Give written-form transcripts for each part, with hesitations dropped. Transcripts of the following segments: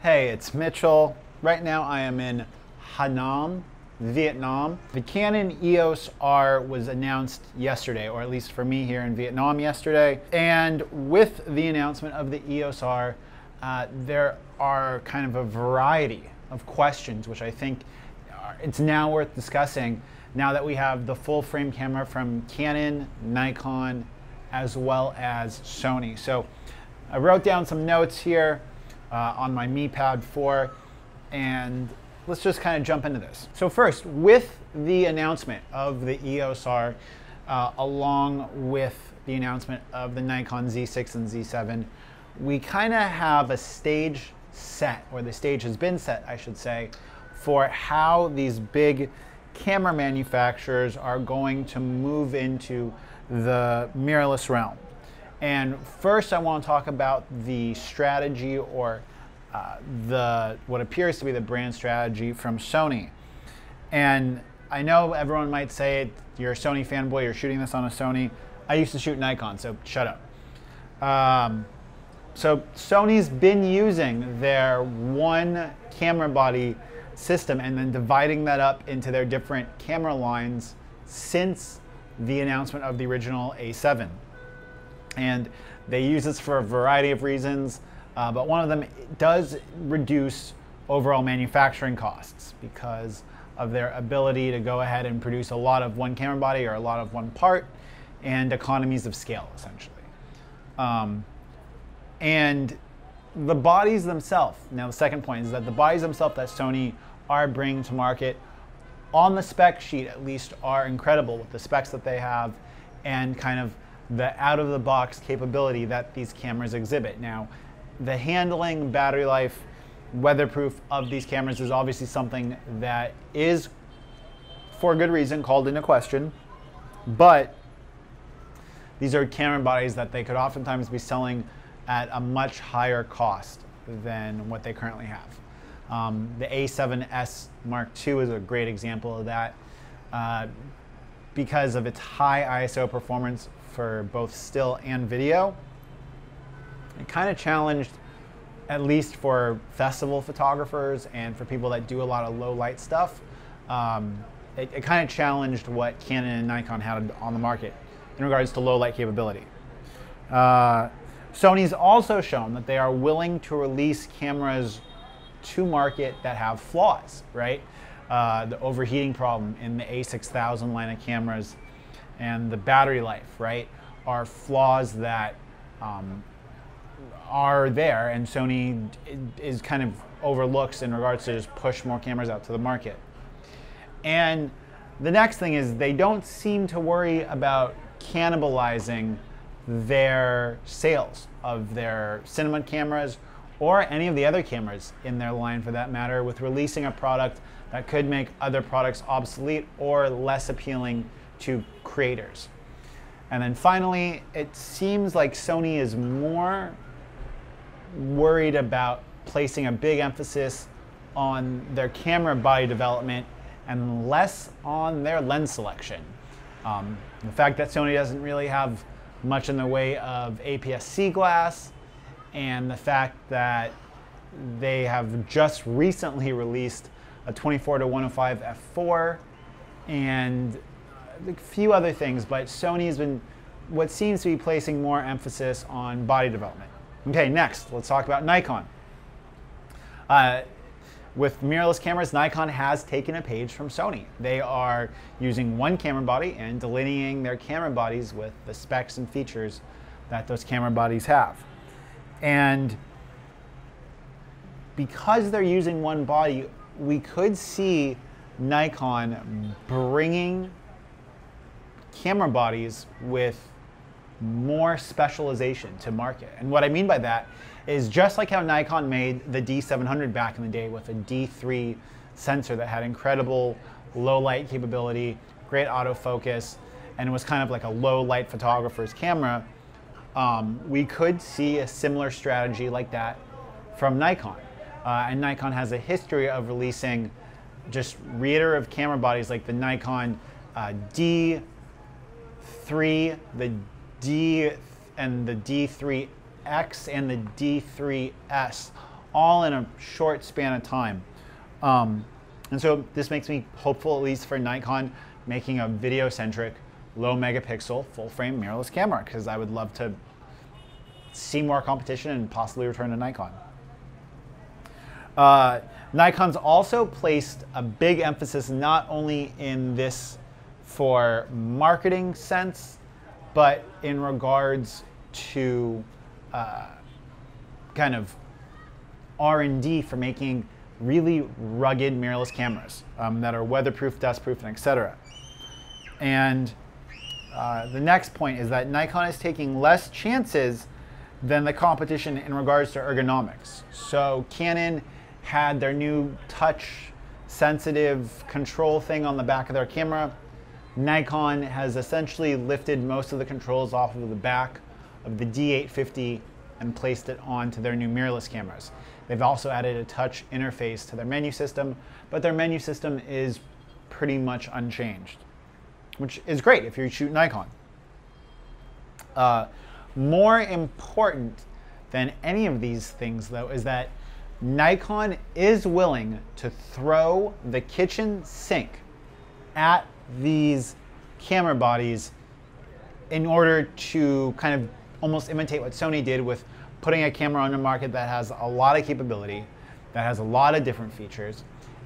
Hey, it's Mitchell. Right now I am in Ha Nam, Vietnam. The Canon EOS R was announced yesterday, or at least for me here in Vietnam yesterday. And with the announcement of the EOS R, there are kind of a variety of questions, which I think it's now worth discussing now that we have the full frame camera from Canon, Nikon, as well as Sony. So I wrote down some notes here on my Mi Pad 4, and let's just kind of jump into this. So first, with the announcement of the EOS R, along with the announcement of the Nikon Z6 and Z7, we kind of have a stage set, or the stage has been set, I should say, for how these big camera manufacturers are going to move into the mirrorless realm. And first I want to talk about the strategy, or what appears to be the brand strategy from Sony. And I know everyone might say, you're a Sony fanboy, you're shooting this on a Sony. I used to shoot Nikon, so shut up. So Sony's been using their one camera body system and then dividing that up into their different camera lines since the announcement of the original A7. And they use this for a variety of reasons, but one of them does reduce overall manufacturing costs because of their ability to go ahead and produce a lot of one camera body or a lot of one part, and economies of scale, essentially. And the bodies themselves, now the second point is that the bodies themselves that Sony are bringing to market, on the spec sheet at least, are incredible with the specs that they have and kind of the out-of-the-box capability that these cameras exhibit. Now, the handling, battery life, weatherproof of these cameras is obviously something that is, for good reason, called into question, but these are camera bodies that they could oftentimes be selling at a much higher cost than what they currently have. The A7S Mark II is a great example of that because of its high ISO performance for both still and video. It kind of challenged, at least for festival photographers and for people that do a lot of low light stuff, it kind of challenged what Canon and Nikon had on the market in regards to low light capability. Sony's also shown that they are willing to release cameras to market that have flaws, right? The overheating problem in the A6000 line of cameras and the battery life, right, are flaws that are there, and Sony is kind of overlooks in regards to just push more cameras out to the market. And the next thing is they don't seem to worry about cannibalizing their sales of their cinema cameras or any of the other cameras in their line, for that matter, with releasing a product that could make other products obsolete or less appealing to creators. And then finally, it seems like Sony is more worried about placing a big emphasis on their camera body development and less on their lens selection. The fact that Sony doesn't really have much in the way of APS-C glass, and the fact that they have just recently released a 24-105 f4 and a few other things, but Sony has been what seems to be placing more emphasis on body development. Okay, next, let's talk about Nikon. With mirrorless cameras, Nikon has taken a page from Sony. They are using one camera body and delineating their camera bodies with the specs and features that those camera bodies have. And because they're using one body, we could see Nikon bringing camera bodies with more specialization to market. And what I mean by that is just like how Nikon made the D700 back in the day with a D3 sensor that had incredible low light capability, great autofocus, and it was kind of like a low light photographer's camera, we could see a similar strategy like that from Nikon. And Nikon has a history of releasing just reiterative camera bodies like the Nikon D3, the D and the D3X and the D3S, all in a short span of time. And so this makes me hopeful, at least for Nikon, making a video-centric, low megapixel, full-frame mirrorless camera, because I would love to see more competition and possibly return to Nikon. Nikon's also placed a big emphasis not only in this for marketing sense, but in regards to kind of R&D for making really rugged mirrorless cameras that are weatherproof, dustproof, and etc. And the next point is that Nikon is taking less chances than the competition in regards to ergonomics. So Canon had their new touch sensitive control thing on the back of their camera. Nikon has essentially lifted most of the controls off of the back of the D850 and placed it onto their new mirrorless cameras. They've also added a touch interface to their menu system, but their menu system is pretty much unchanged, which is great if you shoot Nikon. More important than any of these things, though, is that Nikon is willing to throw the kitchen sink at these camera bodies in order to kind of almost imitate what Sony did with putting a camera on the market that has a lot of capability, that has a lot of different features,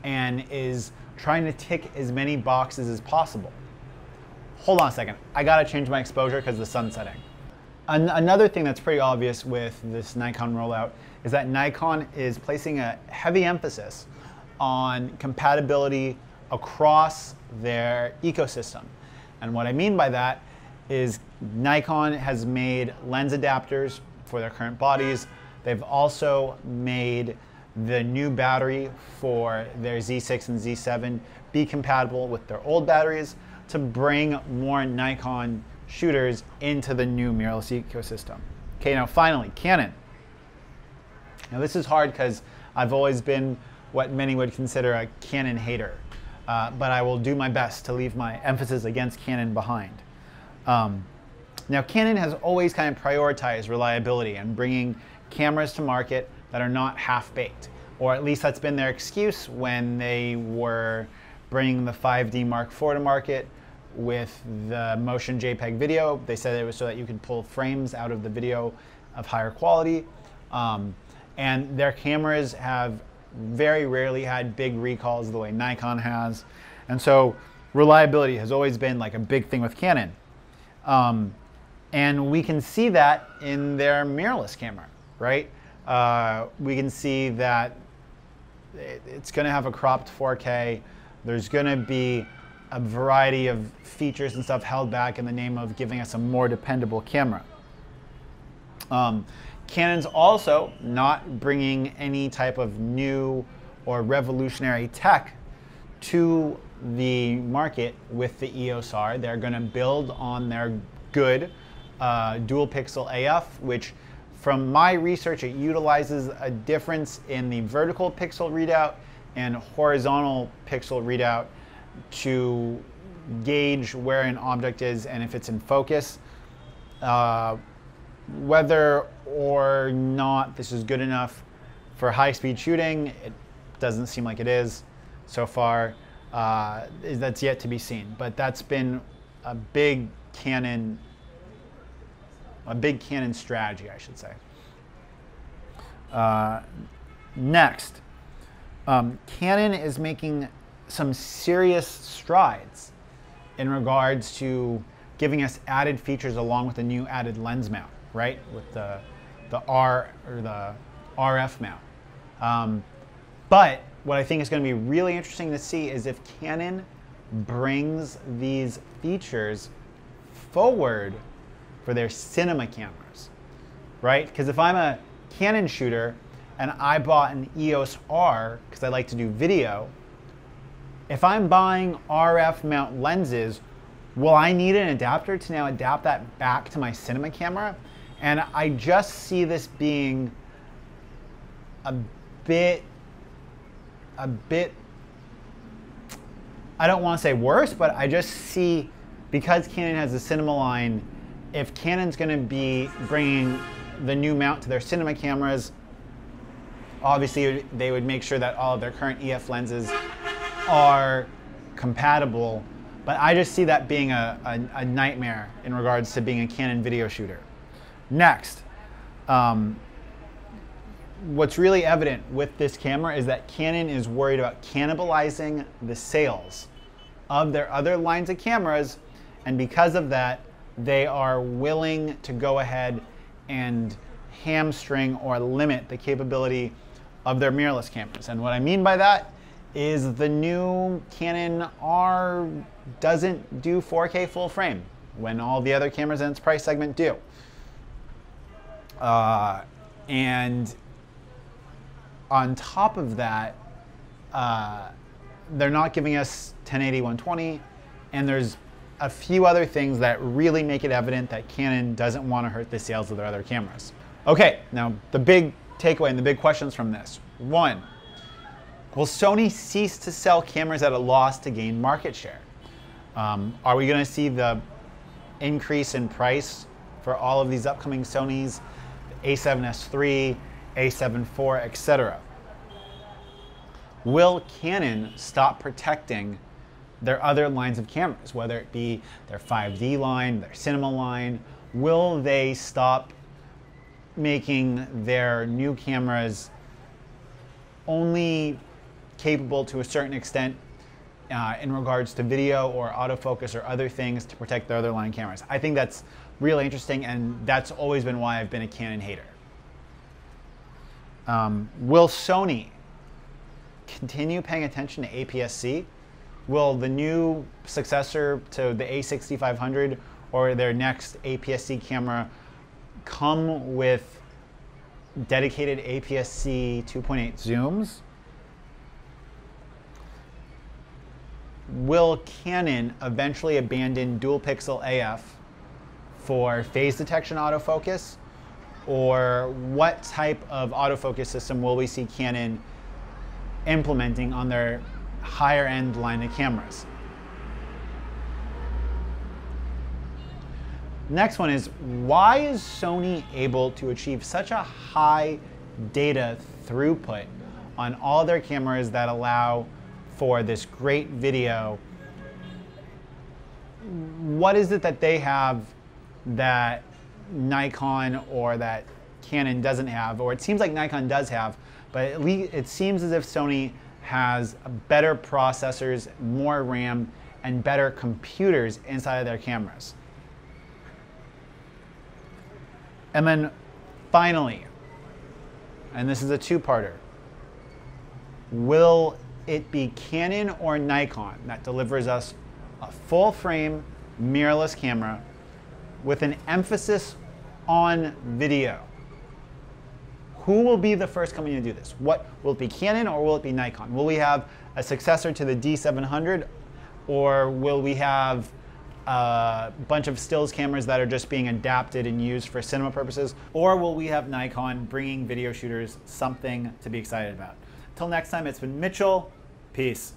and is trying to tick as many boxes as possible. Hold on a second. I gotta change my exposure because the sun's setting. Another thing that's pretty obvious with this Nikon rollout is that Nikon is placing a heavy emphasis on compatibility across their ecosystem. And what I mean by that is Nikon has made lens adapters for their current bodies. They've also made the new battery for their Z6 and Z7 be compatible with their old batteries to bring more Nikon shooters into the new mirrorless ecosystem. Okay, now finally, Canon. Now this is hard because I've always been what many would consider a Canon hater, but I will do my best to leave my emphasis against Canon behind. Now Canon has always kind of prioritized reliability and bringing cameras to market that are not half-baked, or at least that's been their excuse when they were bringing the 5D Mark IV to market with the motion JPEG video. They said it was so that you could pull frames out of the video of higher quality. And their cameras have very rarely had big recalls the way Nikon has. And so reliability has always been like a big thing with Canon. And we can see that in their mirrorless camera, right? We can see that it's going to have a cropped 4K. There's going to be a variety of features and stuff held back in the name of giving us a more dependable camera. Canon's also not bringing any type of new or revolutionary tech to the market with the EOS R. They're going to build on their good dual pixel AF, which from my research, it utilizes a difference in the vertical pixel readout and horizontal pixel readout to gauge where an object is and if it's in focus. Whether or not this is good enough for high-speed shooting, it doesn't seem like it is so far. That's yet to be seen, but that's been a big Canon strategy, I should say. Next, Canon is making some serious strides in regards to giving us added features along with the new added lens mount, right? With the R or the RF mount. But what I think is going to be really interesting to see is if Canon brings these features forward for their cinema cameras, right? Because if I'm a Canon shooter and I bought an EOS R because I like to do video, if I'm buying RF mount lenses, will I need an adapter to now adapt that back to my cinema camera? And I just see this being a bit, I don't want to say worse, but I just see, because Canon has the cinema line, if Canon's going to be bringing the new mount to their cinema cameras, Obviously, they would make sure that all of their current EF lenses are compatible, but I just see that being a nightmare in regards to being a Canon video shooter. Next, what's really evident with this camera is that Canon is worried about cannibalizing the sales of their other lines of cameras, and because of that, they are willing to go ahead and hamstring or limit the capability of their mirrorless cameras. And what I mean by that is the new Canon R doesn't do 4K full frame when all the other cameras in its price segment do. And on top of that, they're not giving us 1080 120, and there's a few other things that really make it evident that Canon doesn't want to hurt the sales of their other cameras. Okay, now the big takeaway and the big questions from this. One, will Sony cease to sell cameras at a loss to gain market share? Are we going to see the increase in price for all of these upcoming Sonys, A7S III, A7 IV, etc.? Will Canon stop protecting their other lines of cameras, whether it be their 5D line, their cinema line? Will they stop making their new cameras only capable to a certain extent in regards to video or autofocus or other things to protect their other line cameras? I think that's really interesting, and that's always been why I've been a Canon hater. Will Sony continue paying attention to APS-C? Will the new successor to the A6500 or their next APS-C camera come with dedicated APS-C 2.8 zooms? Will Canon eventually abandon dual pixel AF for phase detection autofocus? Or what type of autofocus system will we see Canon implementing on their higher end line of cameras? Next one is, why is Sony able to achieve such a high data throughput on all their cameras that allow for this great video? What is it that they have that Nikon or that Canon doesn't have, or it seems like Nikon does have, but at least it seems as if Sony has better processors, more RAM, and better computers inside of their cameras? And then finally, and this is a two-parter, will it be Canon or Nikon that delivers us a full-frame mirrorless camera with an emphasis on video? Who will be the first company to do this? What will it be, Canon or will it be Nikon? Will we have a successor to the D700, or will we have a bunch of stills cameras that are just being adapted and used for cinema purposes? Or will we have Nikon bringing video shooters something to be excited about? Till next time, it's been Mitchell. Peace.